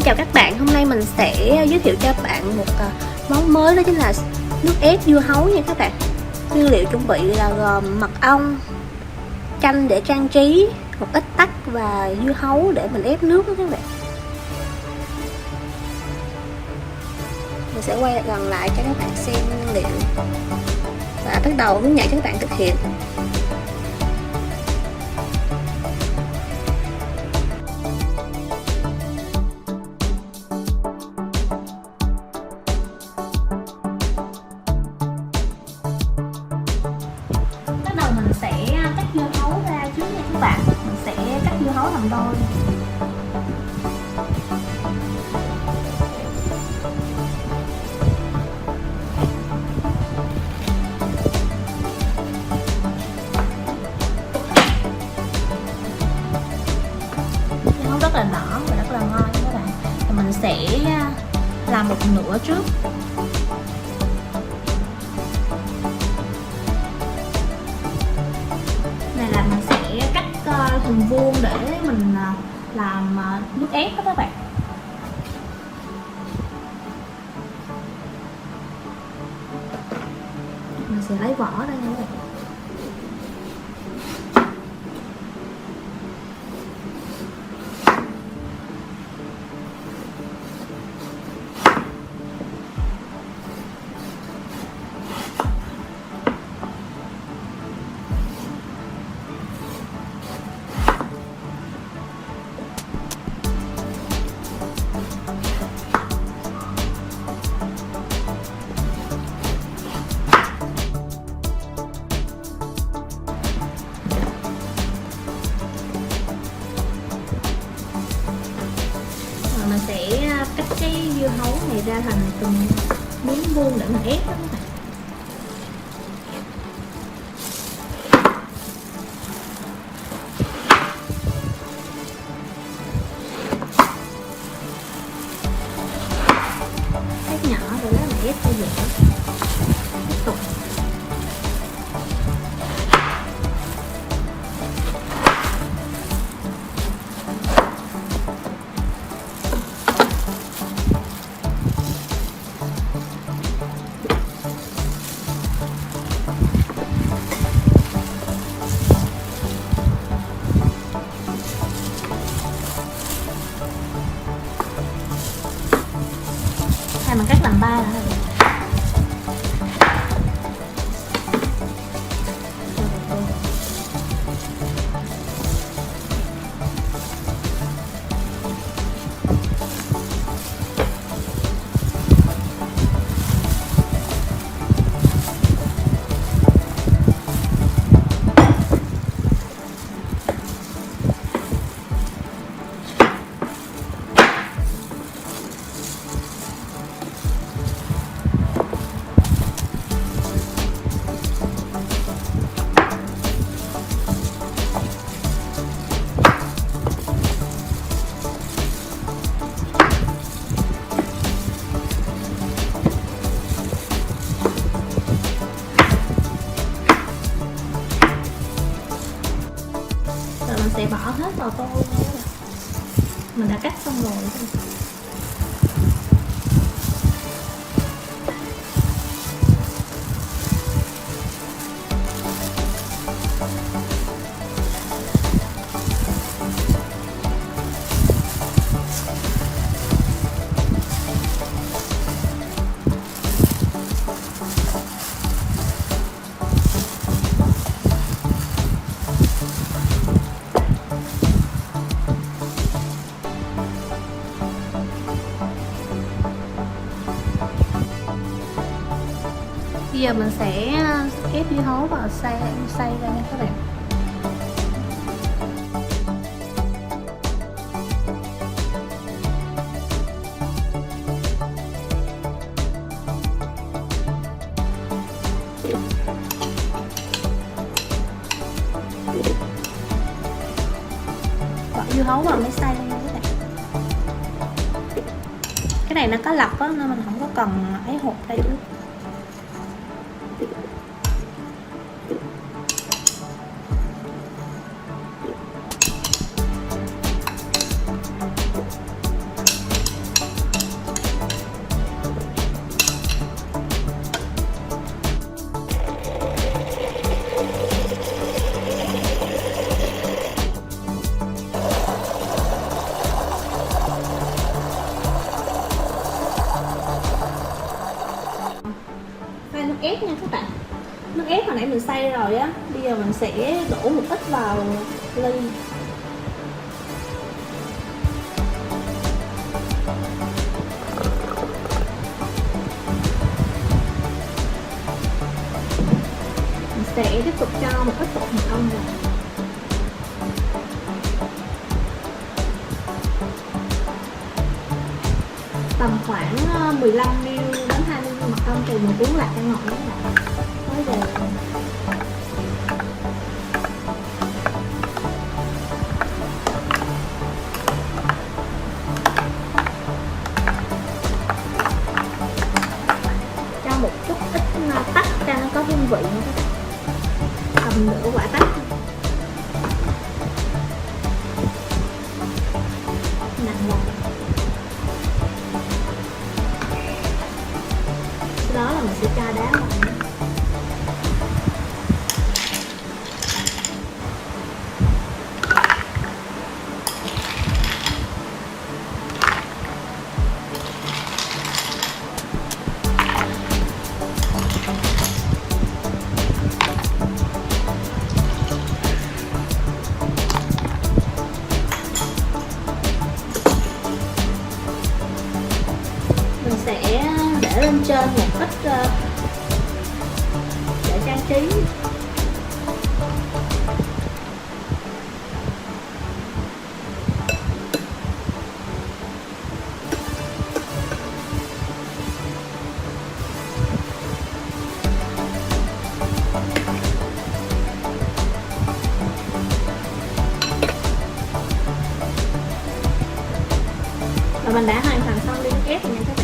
chào các bạn, hôm nay mình sẽ giới thiệu cho bạn một món mới, đó chính là nước ép dưa hấu nha các bạn. Nguyên liệu chuẩn bị là gồm mật ong, chanh để trang trí, một ít tắc và dưa hấu để mình ép nước đó các bạn. Mình sẽ quay gần lại cho các bạn xem nguyên liệu và bắt đầu hướng dẫn cho các bạn thực hiện. Bắt đầu mình sẽ cắt dưa hấu ra trước nha các bạn. Mình sẽ cắt dưa hấu làm đôi. Dưa hấu rất là đỏ và rất là ngon nha các bạn. Và mình sẽ làm một nửa trước. Này là mình sẽ cắt hình vuông để mình làm nước ép đó các bạn. Mình sẽ lấy vỏ ra nha các bạn. Mình sẽ cắt cái dưa hấu này ra thành từng miếng vuông để mình ép đó các bạn. Ép nhỏ rồi đó mình ép cho dễ. Tiếp tục. Hay mình cắt làm 3 là được. Mình sẽ bỏ hết vào tô nha các bạn. Mình đã cắt xong rồi. Bây giờ mình sẽ ép dưa hấu vào xay ra nha các bạn. Bỏ dưa hấu vào mới xay nha các bạn. Cái này nó có lọc á nên mình không có cần ấy hột đây nữa. giờ mình sẽ đổ một ít vào ly. Mình sẽ tiếp tục cho một ít bột mật ong vào. Tầm khoảng 15ml đến 20ml mật ong, thì mình uống lại cho ngọt các bạn. Mới về cho một chút ít tắc cho nó có hương vị nữa các bạn. Tầm nửa quả tắc nặng lòng. Sau đó là mình sẽ cho đá vào. Mình sẽ để lên trên một ít để trang trí. Và mình đã hoàn thành xong ly nước ép rồi nha các bạn.